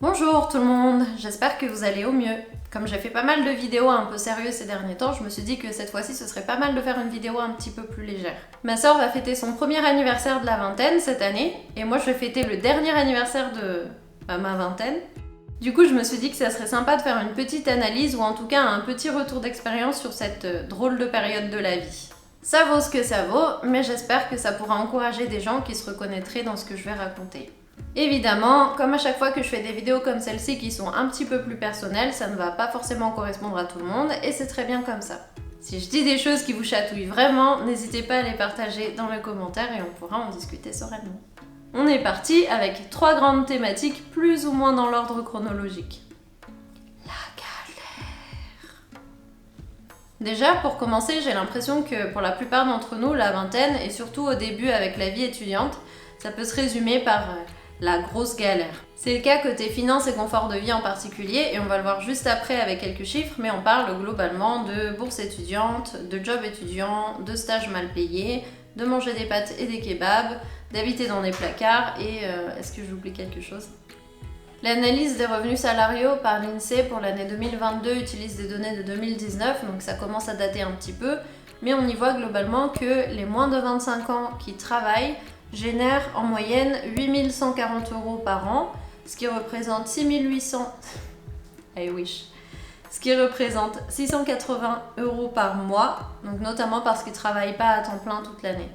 Bonjour tout le monde, j'espère que vous allez au mieux. Comme j'ai fait pas mal de vidéos un peu sérieuses ces derniers temps, je me suis dit que cette fois-ci ce serait pas mal de faire une vidéo un petit peu plus légère. Ma soeur va fêter son premier anniversaire de la vingtaine cette année, et moi je vais fêter le dernier anniversaire de ma vingtaine. Du coup je me suis dit que ça serait sympa de faire une petite analyse ou en tout cas un petit retour d'expérience sur cette drôle de période de la vie. Ça vaut ce que ça vaut, mais j'espère que ça pourra encourager des gens qui se reconnaîtraient dans ce que je vais raconter. Évidemment, comme à chaque fois que je fais des vidéos comme celle-ci qui sont un petit peu plus personnelles, ça ne va pas forcément correspondre à tout le monde et c'est très bien comme ça. Si je dis des choses qui vous chatouillent vraiment, n'hésitez pas à les partager dans les commentaires et on pourra en discuter sereinement. On est parti avec 3 grandes thématiques plus ou moins dans l'ordre chronologique. La galère. Déjà, pour commencer, j'ai l'impression que pour la plupart d'entre nous, la vingtaine, et surtout au début avec la vie étudiante, ça peut se résumer par la grosse galère. C'est le cas côté finances et confort de vie en particulier, et on va le voir juste après avec quelques chiffres, mais on parle globalement de bourse étudiante, de job étudiant, de stages mal payés, de manger des pâtes et des kebabs, d'habiter dans des placards, et est-ce que j'oublie quelque chose ? L'analyse des revenus salariaux par l'INSEE pour l'année 2022 utilise des données de 2019, donc ça commence à dater un petit peu, mais on y voit globalement que les moins de 25 ans qui travaillent génèrent en moyenne 8 140 € par an, ce qui représente 6800... I wish. Ce qui représente 680 € par mois, donc notamment parce qu'ils ne travaillent pas à temps plein toute l'année.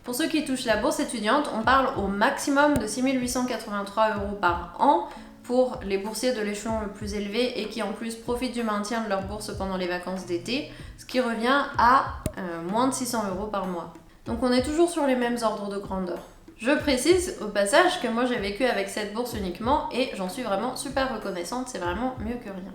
Pour ceux qui touchent la bourse étudiante, on parle au maximum de 6 883 € par an pour les boursiers de l'échelon le plus élevé et qui en plus profitent du maintien de leur bourse pendant les vacances d'été, ce qui revient à moins de 600 € par mois. Donc on est toujours sur les mêmes ordres de grandeur. Je précise au passage que moi j'ai vécu avec cette bourse uniquement et j'en suis vraiment super reconnaissante, c'est vraiment mieux que rien.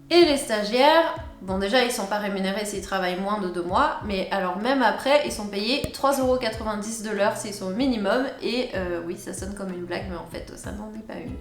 Et les stagiaires, bon déjà ils sont pas rémunérés s'ils travaillent moins de 2 mois, mais alors même après ils sont payés 3,90 € de l'heure s'ils sont au minimum et oui ça sonne comme une blague mais en fait ça n'en est pas une.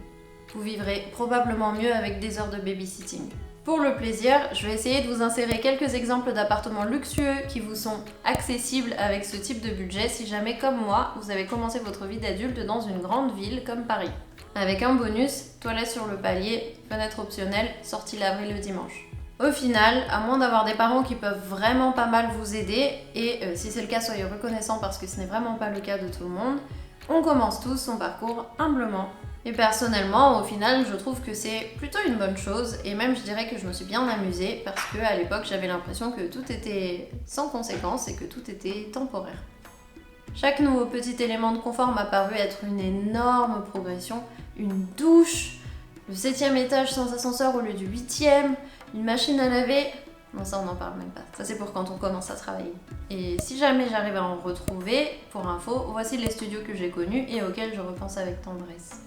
Vous vivrez probablement mieux avec des heures de babysitting. Pour le plaisir, je vais essayer de vous insérer quelques exemples d'appartements luxueux qui vous sont accessibles avec ce type de budget si jamais, comme moi, vous avez commencé votre vie d'adulte dans une grande ville comme Paris. Avec un bonus, toilette sur le palier, fenêtre optionnelle, sortie laverie le dimanche. Au final, à moins d'avoir des parents qui peuvent vraiment pas mal vous aider, et si c'est le cas, soyez reconnaissants parce que ce n'est vraiment pas le cas de tout le monde, on commence tous son parcours humblement. Et personnellement, au final, je trouve que c'est plutôt une bonne chose, et même je dirais que je me suis bien amusée, parce qu'à l'époque, j'avais l'impression que tout était sans conséquence et que tout était temporaire. Chaque nouveau petit élément de confort m'a paru être une énorme progression, une douche, le 7e étage sans ascenseur au lieu du 8e, une machine à laver... Non, ça on n'en parle même pas, ça c'est pour quand on commence à travailler. Et si jamais j'arrive à en retrouver, pour info, voici les studios que j'ai connus et auxquels je repense avec tendresse.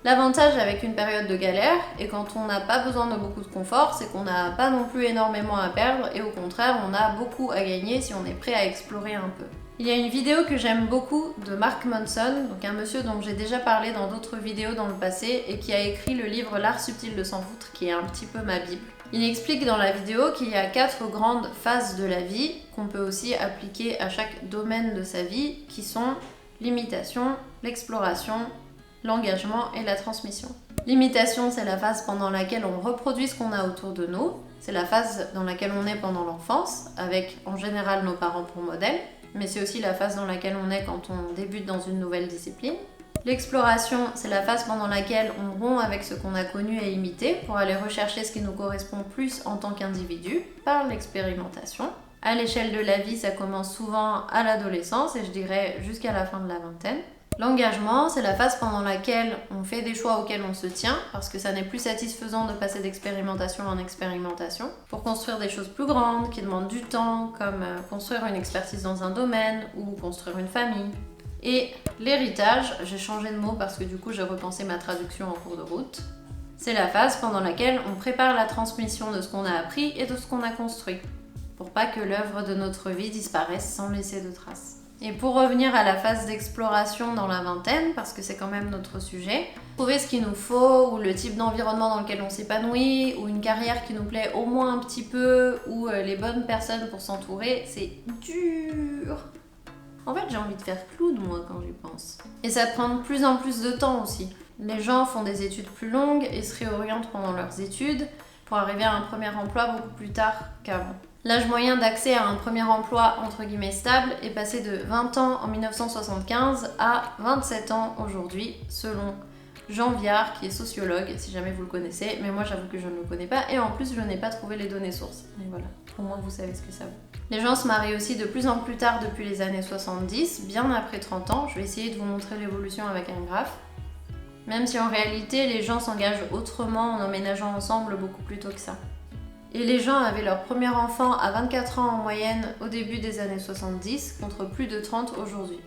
L'avantage avec une période de galère, et quand on n'a pas besoin de beaucoup de confort, c'est qu'on n'a pas non plus énormément à perdre, et au contraire, on a beaucoup à gagner si on est prêt à explorer un peu. Il y a une vidéo que j'aime beaucoup de Mark Manson, donc un monsieur dont j'ai déjà parlé dans d'autres vidéos dans le passé, et qui a écrit le livre L'art subtil de s'en foutre, qui est un petit peu ma bible. Il explique dans la vidéo qu'il y a 4 grandes phases de la vie, qu'on peut aussi appliquer à chaque domaine de sa vie, qui sont l'imitation, l'exploration, l'engagement et la transmission. L'imitation, c'est la phase pendant laquelle on reproduit ce qu'on a autour de nous. C'est la phase dans laquelle on est pendant l'enfance, avec en général nos parents pour modèle, mais c'est aussi la phase dans laquelle on est quand on débute dans une nouvelle discipline. L'exploration, c'est la phase pendant laquelle on rompt avec ce qu'on a connu et imité pour aller rechercher ce qui nous correspond plus en tant qu'individu par l'expérimentation. À l'échelle de la vie, ça commence souvent à l'adolescence et je dirais jusqu'à la fin de la vingtaine. L'engagement, c'est la phase pendant laquelle on fait des choix auxquels on se tient, parce que ça n'est plus satisfaisant de passer d'expérimentation en expérimentation, pour construire des choses plus grandes, qui demandent du temps, comme construire une expertise dans un domaine, ou construire une famille. Et l'héritage, j'ai changé de mot parce que du coup j'ai repensé ma traduction en cours de route, c'est la phase pendant laquelle on prépare la transmission de ce qu'on a appris et de ce qu'on a construit, pour pas que l'œuvre de notre vie disparaisse sans laisser de traces. Et pour revenir à la phase d'exploration dans la vingtaine, parce que c'est quand même notre sujet, trouver ce qu'il nous faut, ou le type d'environnement dans lequel on s'épanouit, ou une carrière qui nous plaît au moins un petit peu, ou les bonnes personnes pour s'entourer, c'est dur. En fait, j'ai envie de faire clown, moi, quand j'y pense. Et ça prend de plus en plus de temps aussi. Les gens font des études plus longues et se réorientent pendant leurs études pour arriver à un premier emploi beaucoup plus tard qu'avant. L'âge moyen d'accès à un premier emploi entre guillemets stable est passé de 20 ans en 1975 à 27 ans aujourd'hui, selon Jean Viard, qui est sociologue, si jamais vous le connaissez, mais moi j'avoue que je ne le connais pas, et en plus je n'ai pas trouvé les données sources. Mais voilà, au moins vous savez ce que ça vaut. Les gens se marient aussi de plus en plus tard depuis les années 70, bien après 30 ans. Je vais essayer de vous montrer l'évolution avec un graphe. Même si en réalité les gens s'engagent autrement en emménageant ensemble beaucoup plus tôt que ça. Et les gens avaient leur premier enfant à 24 ans en moyenne au début des années 70, contre plus de 30 aujourd'hui.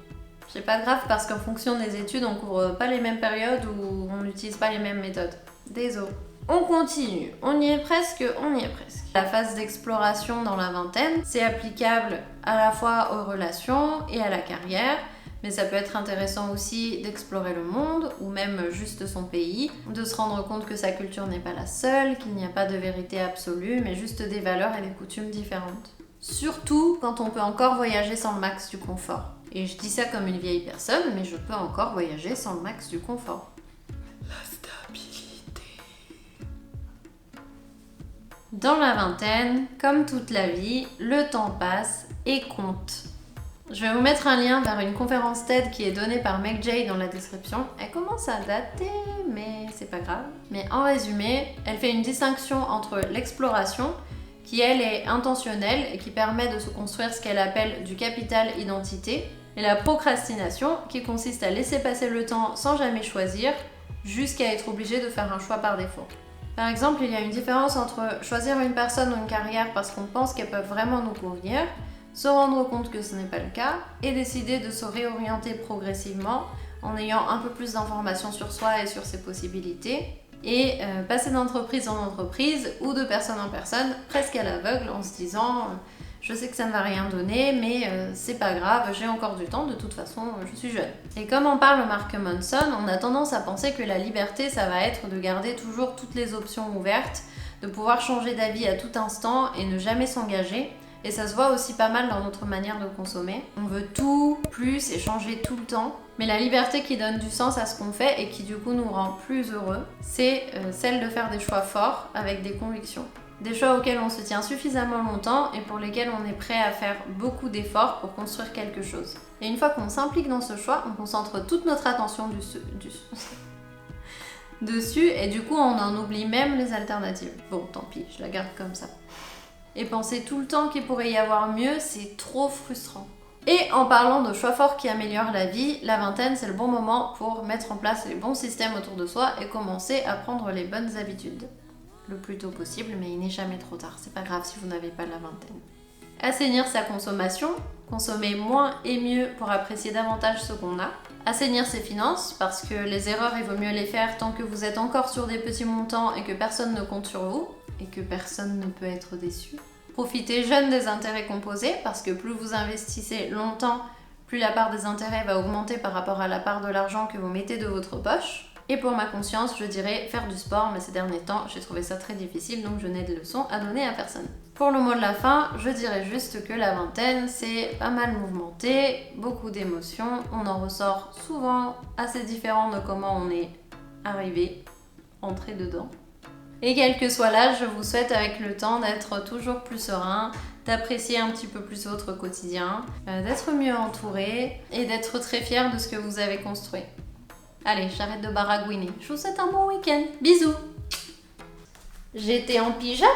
C'est pas grave parce qu'en fonction des études, on couvre pas les mêmes périodes ou on n'utilise pas les mêmes méthodes. Désolé. On continue, on y est presque. La phase d'exploration dans la vingtaine, c'est applicable à la fois aux relations et à la carrière, mais ça peut être intéressant aussi d'explorer le monde ou même juste son pays, de se rendre compte que sa culture n'est pas la seule, qu'il n'y a pas de vérité absolue, mais juste des valeurs et des coutumes différentes. Surtout quand on peut encore voyager sans le max du confort. Et je dis ça comme une vieille personne, mais je peux encore voyager sans le max du confort. La stabilité. Dans la vingtaine, comme toute la vie, le temps passe et compte. Je vais vous mettre un lien vers une conférence TED qui est donnée par Meg Jay dans la description. Elle commence à dater, mais c'est pas grave. Mais en résumé, elle fait une distinction entre l'exploration, qui elle est intentionnelle et qui permet de se construire ce qu'elle appelle du capital identité, et la procrastination, qui consiste à laisser passer le temps sans jamais choisir, jusqu'à être obligé de faire un choix par défaut. Par exemple, il y a une différence entre choisir une personne ou une carrière parce qu'on pense qu'elles peuvent vraiment nous convenir, se rendre compte que ce n'est pas le cas, et décider de se réorienter progressivement en ayant un peu plus d'informations sur soi et sur ses possibilités, et passer d'entreprise en entreprise ou de personne en personne, presque à l'aveugle, en se disant je sais que ça ne va rien donner, mais c'est pas grave, j'ai encore du temps, de toute façon je suis jeune. Et comme en parle Mark Manson, on a tendance à penser que la liberté, ça va être de garder toujours toutes les options ouvertes, de pouvoir changer d'avis à tout instant et ne jamais s'engager. Et ça se voit aussi pas mal dans notre manière de consommer. On veut tout, plus et changer tout le temps. Mais la liberté qui donne du sens à ce qu'on fait et qui du coup nous rend plus heureux, c'est celle de faire des choix forts avec des convictions. Des choix auxquels on se tient suffisamment longtemps et pour lesquels on est prêt à faire beaucoup d'efforts pour construire quelque chose. Et une fois qu'on s'implique dans ce choix, on concentre toute notre attention dessus et du coup on en oublie même les alternatives. Bon, tant pis, je la garde comme ça. Et penser tout le temps qu'il pourrait y avoir mieux, c'est trop frustrant. Et en parlant de choix forts qui améliorent la vie, la vingtaine c'est le bon moment pour mettre en place les bons systèmes autour de soi et commencer à prendre les bonnes habitudes. Le plus tôt possible, mais il n'est jamais trop tard, c'est pas grave si vous n'avez pas la vingtaine. Assainir sa consommation, consommer moins et mieux pour apprécier davantage ce qu'on a. Assainir ses finances, parce que les erreurs il vaut mieux les faire tant que vous êtes encore sur des petits montants et que personne ne compte sur vous. Et que personne ne peut être déçu. Profitez jeune des intérêts composés, parce que plus vous investissez longtemps, plus la part des intérêts va augmenter par rapport à la part de l'argent que vous mettez de votre poche. Et pour ma conscience, je dirais faire du sport, mais ces derniers temps, j'ai trouvé ça très difficile, donc je n'ai de leçons à donner à personne. Pour le mot de la fin, je dirais juste que la vingtaine, c'est pas mal mouvementé, beaucoup d'émotions, on en ressort souvent assez différent de comment on est arrivé, entré dedans. Et quel que soit l'âge, je vous souhaite avec le temps d'être toujours plus serein, d'apprécier un petit peu plus votre quotidien, d'être mieux entouré et d'être très fier de ce que vous avez construit. Allez, j'arrête de baragouiner. Je vous souhaite un bon week-end. Bisous. J'étais en pyjama.